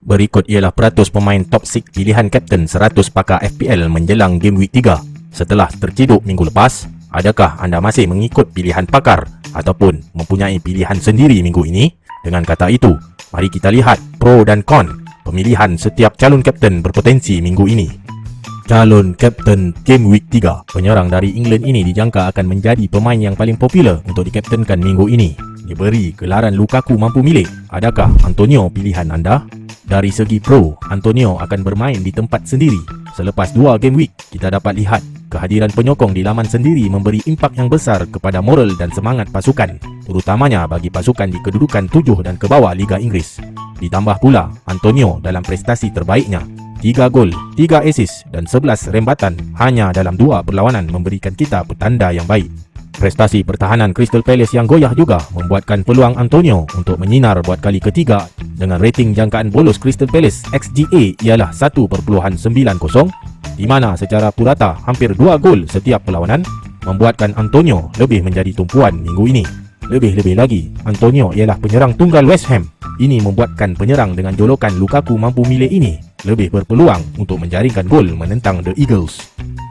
Berikut ialah peratus pemain top 6 pilihan kapten 100 pakar FPL menjelang game week 3. Setelah terciduk minggu lepas, adakah anda masih mengikut pilihan pakar ataupun mempunyai pilihan sendiri minggu ini? Dengan kata itu, mari kita lihat pro dan con pemilihan setiap calon kapten berpotensi minggu ini. Calon kapten game week 3. Penyerang dari England ini dijangka akan menjadi pemain yang paling popular untuk dikaptenkan minggu ini. Diberi gelaran Lukaku mampu milik, adakah Antonio pilihan anda? Dari segi pro, Antonio akan bermain di tempat sendiri. Selepas 2 game week, kita dapat lihat kehadiran penyokong di laman sendiri memberi impak yang besar kepada moral dan semangat pasukan, terutamanya bagi pasukan di kedudukan 7 dan ke bawah Liga Inggeris. Ditambah pula, Antonio dalam prestasi terbaiknya, 3 gol, 3 assist dan 11 rembatan hanya dalam 2 perlawanan memberikan kita petanda yang baik. Prestasi pertahanan Crystal Palace yang goyah juga membuatkan peluang Antonio untuk menyinar buat kali ketiga dengan rating jangkaan bolos Crystal Palace XGA ialah 1.90, di mana secara purata hampir 2 gol setiap perlawanan membuatkan Antonio lebih menjadi tumpuan minggu ini. Lebih-lebih lagi, Antonio ialah penyerang tunggal West Ham. Ini membuatkan penyerang dengan jolokan Lukaku mampu milik ini lebih berpeluang untuk menjaringkan gol menentang The Eagles.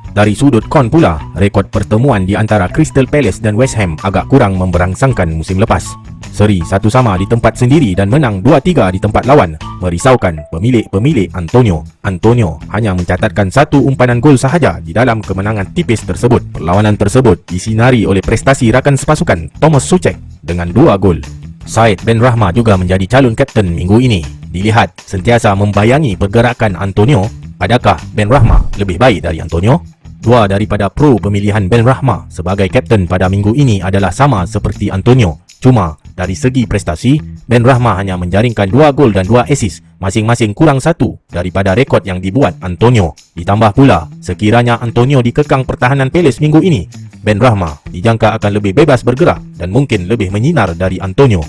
Dari sudut kon pula, rekod pertemuan di antara Crystal Palace dan West Ham agak kurang memberangsangkan musim lepas. Seri 1-1 di tempat sendiri dan menang 2-3 di tempat lawan merisaukan pemilik Antonio. Antonio hanya mencatatkan 1 umpanan gol sahaja di dalam kemenangan tipis tersebut. Perlawanan tersebut disinari oleh prestasi rakan sepasukan Thomas Soucek dengan 2 gol. Said Benrahma juga menjadi calon kapten minggu ini. Dilihat sentiasa membayangi pergerakan Antonio, adakah Benrahma lebih baik dari Antonio? 2 daripada pro pemilihan Benrahma sebagai kapten pada minggu ini adalah sama seperti Antonio. Cuma dari segi prestasi, Benrahma hanya menjaringkan 2 gol dan 2 assist, masing-masing kurang 1 daripada rekod yang dibuat Antonio. Ditambah pula, sekiranya Antonio dikekang pertahanan Palace minggu ini, Benrahma dijangka akan lebih bebas bergerak dan mungkin lebih menyinar dari Antonio.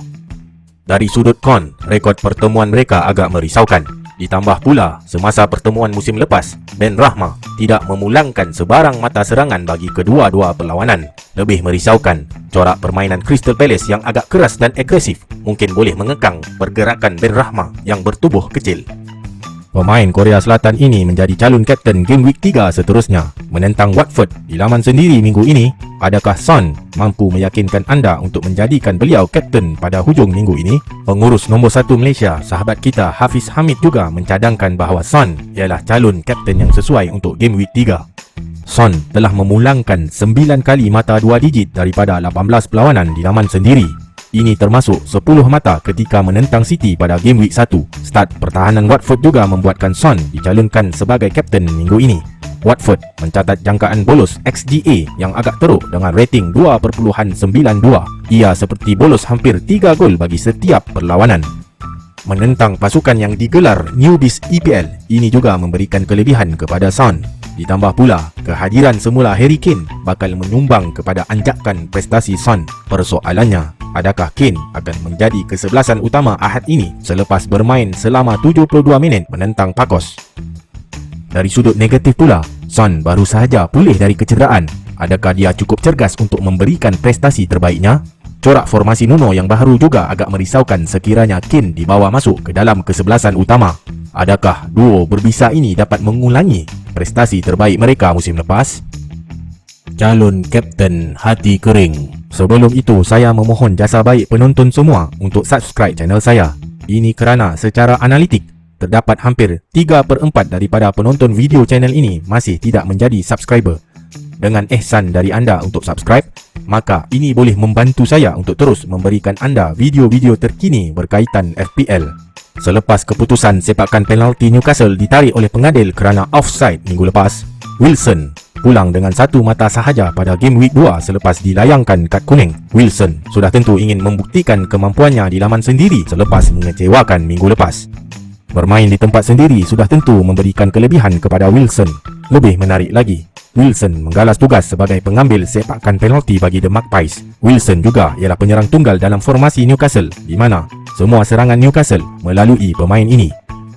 Dari sudut kon, rekod pertemuan mereka agak merisaukan. Ditambah pula, semasa pertemuan musim lepas, Benrahma tidak memulangkan sebarang mata serangan bagi kedua-dua perlawanan. Lebih merisaukan, corak permainan Crystal Palace yang agak keras dan agresif mungkin boleh mengekang pergerakan Benrahma yang bertubuh kecil. Pemain Korea Selatan ini menjadi calon kapten game week 3 seterusnya menentang Watford di laman sendiri minggu ini. Adakah Son mampu meyakinkan anda untuk menjadikan beliau kapten pada hujung minggu ini? Pengurus nombor 1 Malaysia, sahabat kita Hafiz Hamid juga mencadangkan bahawa Son ialah calon kapten yang sesuai untuk game week 3. Son telah memulangkan 9 kali mata 2 digit daripada 18 perlawanan di laman sendiri. Ini termasuk 10 mata ketika menentang City pada game week 1. Start pertahanan Watford juga membuatkan Son dicalonkan sebagai kapten minggu ini. Watford mencatat jangkaan bolos XGA yang agak teruk dengan rating 2.92. Ia seperti bolos hampir 3 gol bagi setiap perlawanan. Menentang pasukan yang digelar Newbies EPL, ini juga memberikan kelebihan kepada Son. Ditambah pula, kehadiran semula Harry Kane bakal menyumbang kepada anjakan prestasi Son. Persoalannya, adakah Kane akan menjadi kesebelasan utama Ahad ini selepas bermain selama 72 minit menentang Pacos? Dari sudut negatif pula, Son baru sahaja pulih dari kecederaan. Adakah dia cukup cergas untuk memberikan prestasi terbaiknya? Corak formasi Nuno yang baru juga agak merisaukan sekiranya Kane dibawa masuk ke dalam kesebelasan utama. Adakah duo berbisa ini dapat mengulangi prestasi terbaik mereka musim lepas? Calon kapten hati kering. Sebelum itu, saya memohon jasa baik penonton semua untuk subscribe channel saya. Ini kerana secara analitik, terdapat hampir 3/4 daripada penonton video channel ini masih tidak menjadi subscriber. Dengan ihsan dari anda untuk subscribe, maka ini boleh membantu saya untuk terus memberikan anda video-video terkini berkaitan FPL. Selepas keputusan sepakan penalti Newcastle ditarik oleh pengadil kerana offside minggu lepas, Wilson pulang dengan 1 mata sahaja pada game week 2 selepas dilayangkan kad kuning. Wilson sudah tentu ingin membuktikan kemampuannya di laman sendiri selepas mengecewakan minggu lepas. Bermain di tempat sendiri sudah tentu memberikan kelebihan kepada Wilson. Lebih menarik lagi, Wilson menggalas tugas sebagai pengambil sepakan penalti bagi The Magpies. Wilson juga ialah penyerang tunggal dalam formasi Newcastle, di mana semua serangan Newcastle melalui pemain ini.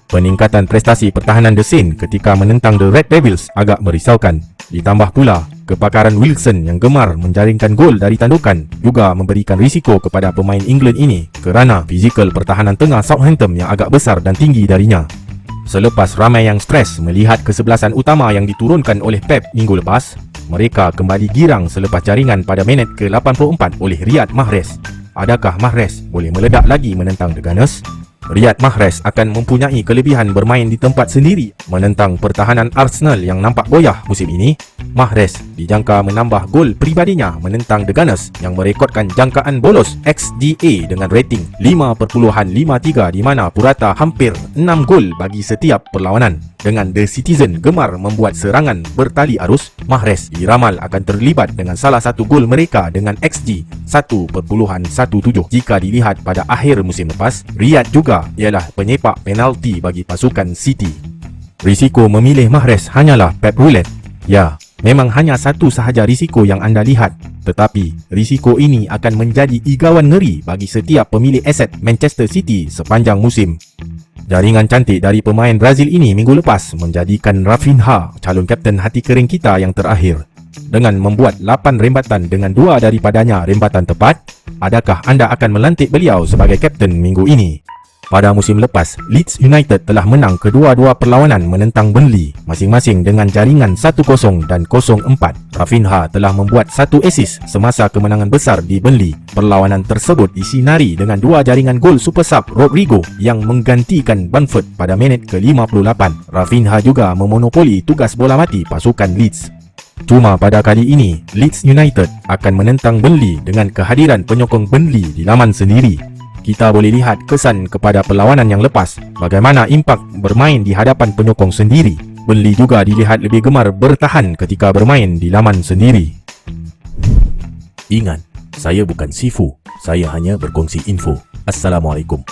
Peningkatan prestasi pertahanan The Saints ketika menentang The Red Devils agak merisaukan. Ditambah pula, Kepakaran Wilson yang gemar menjaringkan gol dari tandukan juga memberikan risiko kepada pemain England ini kerana fizikal pertahanan tengah Southampton yang agak besar dan tinggi darinya. Selepas ramai yang stres melihat kesebelasan utama yang diturunkan oleh Pep minggu lepas, mereka kembali girang selepas jaringan pada minit ke-84 oleh Riyad Mahrez. Adakah Mahrez boleh meledak lagi menentang The Gunners? Riyad Mahrez akan mempunyai kelebihan bermain di tempat sendiri menentang pertahanan Arsenal yang nampak goyah musim ini. Mahrez dijangka menambah gol pribadinya menentang The Gunners yang merekodkan jangkaan bolos XGA dengan rating 5.53 di mana purata hampir 6 gol bagi setiap perlawanan. Dengan The Citizen gemar membuat serangan bertali arus, Mahrez diramal akan terlibat dengan salah satu gol mereka dengan XG 1.17 jika dilihat pada akhir musim lepas. Riyad juga ialah penyepak penalti bagi pasukan City. Risiko memilih Mahrez hanyalah Pep Roulette. Ya, memang hanya satu sahaja risiko yang anda lihat, tetapi risiko ini akan menjadi igawan ngeri bagi setiap pemilik aset Manchester City sepanjang musim. Jaringan cantik dari pemain Brazil ini minggu lepas menjadikan Rafinha calon kapten hati kering kita yang terakhir. Dengan membuat 8 rembatan dengan 2 daripadanya rembatan tepat, adakah anda akan melantik beliau sebagai kapten minggu ini? Pada musim lepas, Leeds United telah menang kedua-dua perlawanan menentang Burnley, masing-masing dengan jaringan 1-0 dan 0-4. Rafinha telah membuat 1 assist semasa kemenangan besar di Burnley. Perlawanan tersebut disinari dengan 2 jaringan gol super sub Rodrigo yang menggantikan Bamford pada minit ke-58. Rafinha juga memonopoli tugas bola mati pasukan Leeds. Cuma pada kali ini, Leeds United akan menentang Burnley dengan kehadiran penyokong Burnley di laman sendiri. Kita boleh lihat kesan kepada perlawanan yang lepas, bagaimana impak bermain di hadapan penyokong sendiri. Burnley juga dilihat lebih gemar bertahan ketika bermain di laman sendiri. Ingat, saya bukan Sifu, saya hanya berkongsi info. Assalamualaikum.